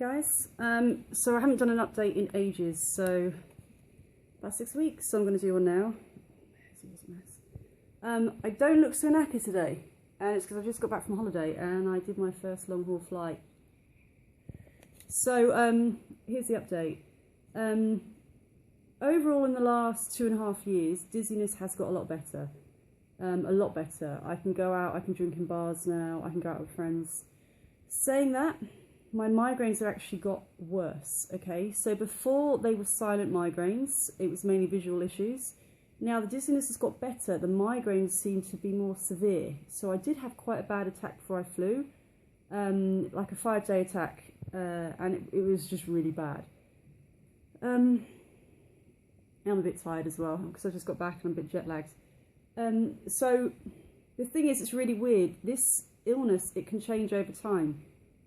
guys, so I haven't done an update in ages, so about 6 weeks, so I'm going to do one now. I don't look so knackered today, and it's because I just got back from holiday and I did my first long haul flight. So here's the update. Overall in the last 2.5 years, dizziness has got a lot better. A lot better. I can go out, I can drink in bars now, I can go out with friends. Saying that, my migraines have actually got worse, okay? So before they were silent migraines, it was mainly visual issues. Now the dizziness has got better, the migraines seem to be more severe. So I did have quite a bad attack before I flew, like a 5-day attack, and it was just really bad. I'm a bit tired as well, because I just got back and I'm a bit jet lagged. So the thing is, it's really weird. This illness, it can change over time.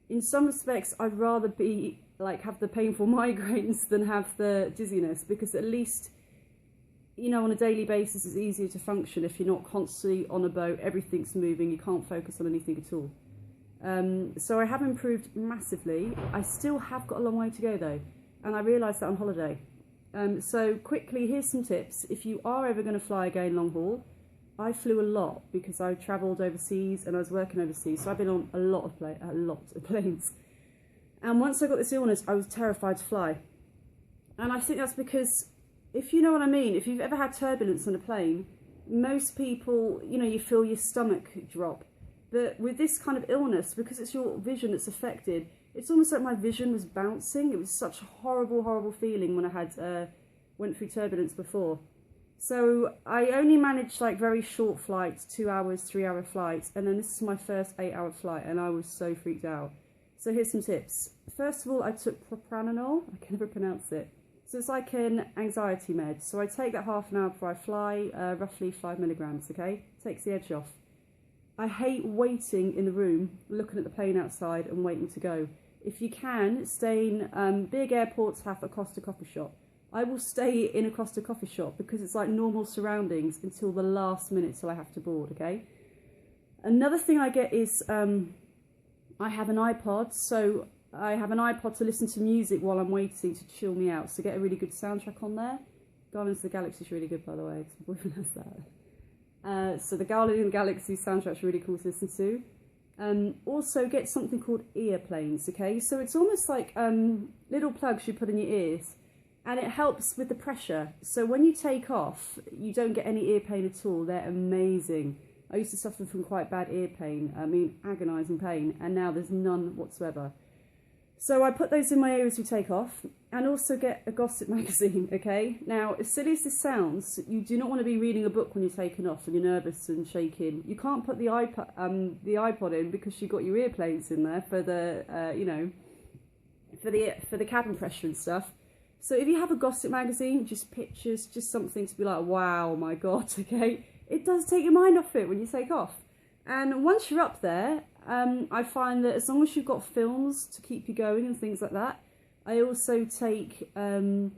In some respects, I'd rather be have the painful migraines than have the dizziness, because at least, you know, on a daily basis it's easier to function if you're not constantly on a boat, everything's moving, you can't focus on anything at all. So I have improved massively. I still have got a long way to go though, and I realised that on holiday. So quickly, here's some tips. If you are ever going to fly again long haul, I flew a lot because I travelled overseas and I was working overseas, so I've been on a lot of planes. And once I got this illness, I was terrified to fly. And I think that's because, if you know what I mean, if you've ever had turbulence on a plane, most people, you know, you feel your stomach drop. But with this kind of illness, because it's your vision that's affected, it's almost like my vision was bouncing. It was such a horrible, horrible feeling when I had went through turbulence before. So I only managed like very short flights, 2 hours, 3-hour flights, and then this is my first 8-hour flight, and I was so freaked out. So here's some tips. First of all, I took propranolol. I can never pronounce it. So it's like an anxiety med. So I take that half an hour before I fly, roughly 5 milligrams. Okay, takes the edge off. I hate waiting in the room, looking at the plane outside and waiting to go. If you can, stay in big airports have a Costa coffee shop. I will stay in a Costa coffee shop because it's like normal surroundings until the last minute till I have to board, okay? Another thing I get is I have an iPod, so I have an iPod to listen to music while I'm waiting to chill me out, so get a really good soundtrack on there. Guardians of the Galaxy is really good, by the way, because my boyfriend has that. So the Guardians of the Galaxy soundtrack is really cool to listen to. Also get something called ear planes, okay? So it's almost like little plugs you put in your ears, and it helps with the pressure. So when you take off, you don't get any ear pain at all. They're amazing. I used to suffer from quite bad ear pain, I mean agonising pain, and now there's none whatsoever. So I put those in my ear as we take off, and also get a gossip magazine, okay? Now, as silly as this sounds, you do not want to be reading a book when you're taking off and you're nervous and shaking. You can't put the iPod in because you've got your ear planes in there for the, you know, for the cabin pressure and stuff. So if you have a gossip magazine, just pictures, just something to be like, wow, my God, okay? It does take your mind off it when you take off. And once you're up there, I find that as long as you've got films to keep you going and things like that, I also take a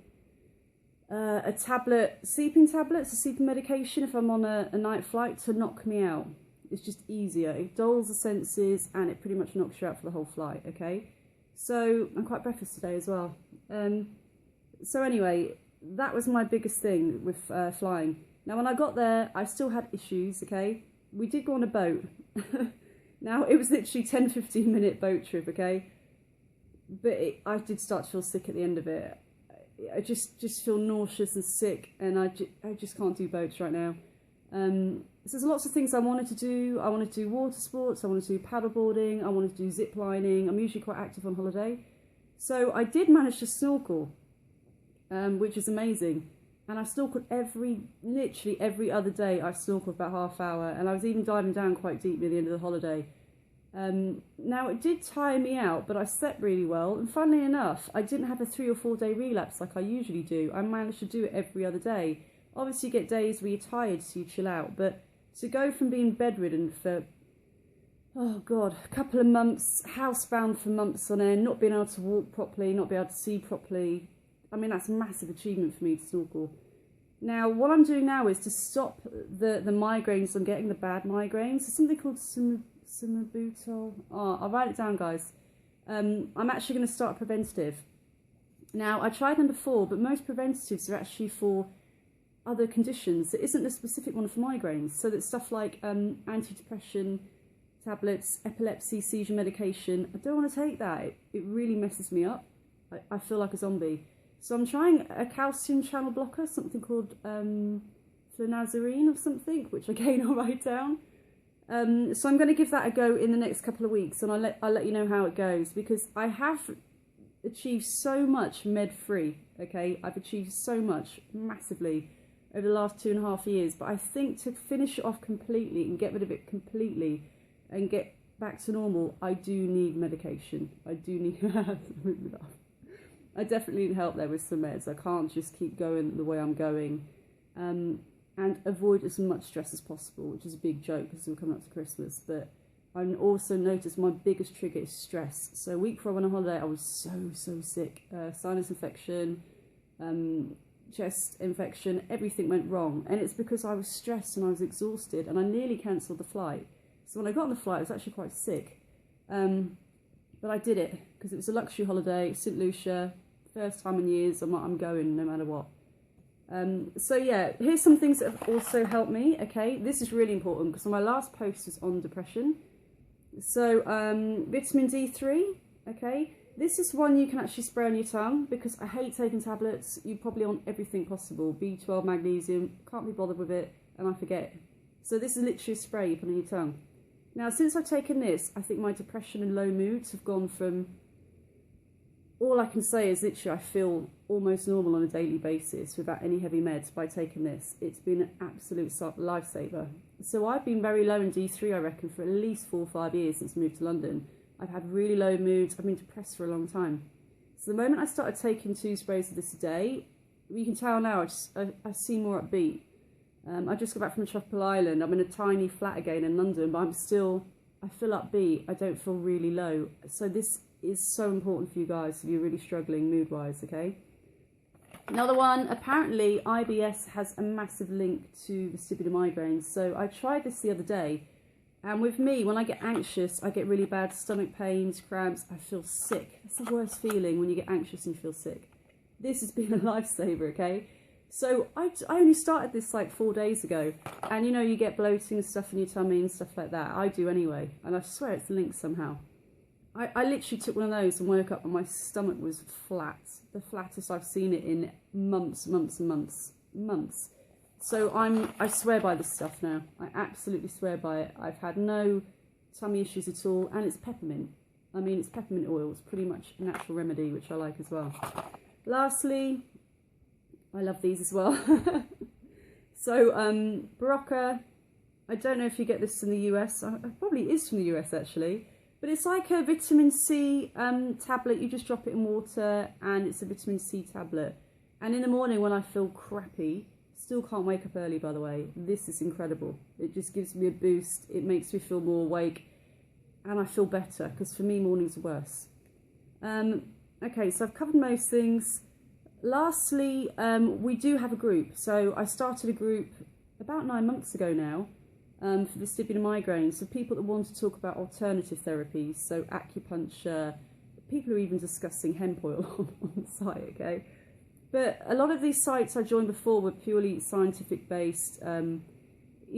tablet, sleeping tablets, a sleeping medication if I'm on a night flight to knock me out. It's just easier. It dulls the senses and it pretty much knocks you out for the whole flight, okay? So I'm quite breathless today as well. So anyway, that was my biggest thing with flying. Now when I got there, I still had issues, okay? We did go on a boat. Now it was literally 10-15 minute boat trip, okay? But I did start to feel sick at the end of it. I just feel nauseous and sick, and I just can't do boats right now. So there's lots of things I wanted to do. I wanted to do water sports, I wanted to do paddleboarding, I wanted to do zip lining. I'm usually quite active on holiday. So I did manage to snorkel, which is amazing. And I snorkeled literally every other day. I snorkeled about half hour, and I was even diving down quite deep near the end of the holiday. Now it did tire me out, but I slept really well, and funnily enough, I didn't have a 3 or 4 day relapse like I usually do. I managed to do it every other day. Obviously you get days where you're tired, so you chill out, but to go from being bedridden for, oh God, a couple of months, housebound for months on end, not being able to walk properly, not being able to see properly, I mean, that's a massive achievement for me to snorkel. Now, what I'm doing now is to stop the migraines I'm getting, the bad migraines. There's something called Simabutol. Oh, I'll write it down, guys. I'm actually going to start a preventative. Now, I tried them before, but most preventatives are actually for other conditions. It isn't a specific one for migraines. So that's stuff like antidepressant tablets, epilepsy, seizure medication. I don't want to take that. It really messes me up. I feel like a zombie. So I'm trying a calcium channel blocker, something called flunarizine or something, which again I'll write down. So I'm going to give that a go in the next couple of weeks, and I'll let you know how it goes, because I have achieved so much med-free, okay? I've achieved so much, massively, over the last 2.5 years, but I think to finish it off completely and get rid of it completely and get back to normal, I do need medication. I do need... I definitely need help there with some meds. I can't just keep going the way I'm going. And avoid as much stress as possible, which is a big joke because we're coming up to Christmas. But I also noticed my biggest trigger is stress. So a week before I went on holiday, I was so sick. Sinus infection, chest infection, everything went wrong. And it's because I was stressed and I was exhausted, and I nearly cancelled the flight. So when I got on the flight, I was actually quite sick. But I did it because it was a luxury holiday, St. Lucia, first time in years. I'm going no matter what. So yeah, here's some things that have also helped me, okay? This is really important because my last post was on depression. So vitamin D3, okay? This is one you can actually spray on your tongue because I hate taking tablets. You probably on everything possible. B12, magnesium, can't be bothered with it, and I forget. So this is literally a spray you put on your tongue. Now, since I've taken this, I think my depression and low moods have gone from... All I can say is literally I feel almost normal on a daily basis without any heavy meds by taking this. It's been an absolute lifesaver. So I've been very low in D3, I reckon, for at least 4 or 5 years since I moved to London. I've had really low moods. I've been depressed for a long time. So the moment I started taking 2 sprays of this a day, you can tell now I seem more upbeat. I just got back from a tropical island. I'm in a tiny flat again in London, but I feel upbeat. I don't feel really low. So this is so important for you guys if you're really struggling mood-wise, okay? Another one, apparently IBS has a massive link to vestibular migraines. So I tried this the other day, and with me, when I get anxious, I get really bad stomach pains, cramps, I feel sick. It's the worst feeling when you get anxious and you feel sick. This has been a lifesaver, okay? So I only started this like 4 days ago, and you know, you get bloating and stuff in your tummy and stuff like that. I do anyway, and I swear it's linked somehow. I literally took one of those and woke up and my stomach was flat. The flattest I've seen it in months. So I swear by this stuff now. I absolutely swear by it. I've had no tummy issues at all, and it's peppermint. I mean, it's peppermint oil. It's pretty much a natural remedy, which I like as well. Lastly, I love these as well. So, Berocca, I don't know if you get this in the US. It probably is from the US actually. But it's like a vitamin C tablet. You just drop it in water, and it's a vitamin C tablet. And in the morning when I feel crappy, still can't wake up early by the way, this is incredible. It just gives me a boost. It makes me feel more awake, and I feel better, because for me mornings are worse. Okay, so I've covered most things. Lastly, we do have a group. So I started a group about 9 months ago now. For vestibular migraine, so people that want to talk about alternative therapies, so acupuncture, people are even discussing hemp oil on the site, okay? But a lot of these sites I joined before were purely scientific based, you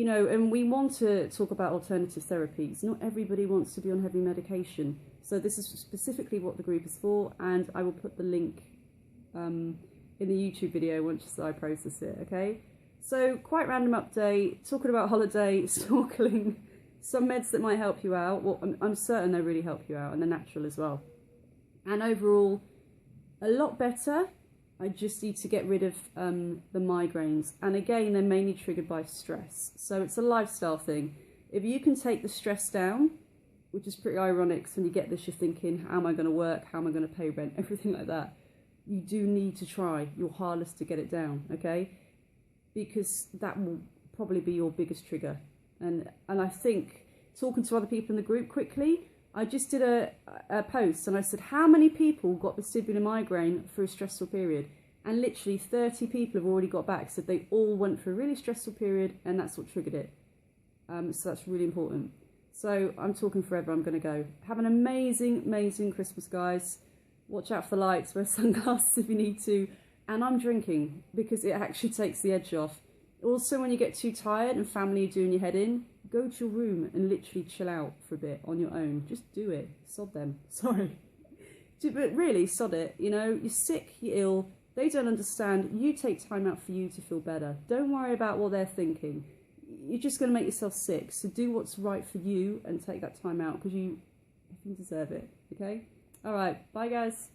know, and we want to talk about alternative therapies. Not everybody wants to be on heavy medication, so this is specifically what the group is for, and I will put the link in the YouTube video once I process it, okay? So, quite random update, talking about holiday, snorkeling, some meds that might help you out. Well, I'm certain they really help you out, and they're natural as well. And overall, a lot better. I just need to get rid of the migraines. And again, they're mainly triggered by stress. So it's a lifestyle thing. If you can take the stress down, which is pretty ironic, because when you get this, you're thinking, how am I going to work? How am I going to pay rent? Everything like that. You do need to try your hardest to get it down, okay? Because that will probably be your biggest trigger. And I think, talking to other people in the group quickly, I just did a post and I said, how many people got vestibular migraine for a stressful period? And literally 30 people have already got back, said they all went through a really stressful period and that's what triggered it. So that's really important. So I'm talking forever, I'm going to go. Have an amazing, amazing Christmas, guys. Watch out for the lights, wear sunglasses if you need to. And I'm drinking because it actually takes the edge off. Also, when you get too tired and family are doing your head in, go to your room and literally chill out for a bit on your own. Just do it. Sod them. Sorry. But really, sod it. You know, you're sick, you're ill. They don't understand. You take time out for you to feel better. Don't worry about what they're thinking. You're just going to make yourself sick. So do what's right for you and take that time out because you deserve it. Okay? All right. Bye, guys.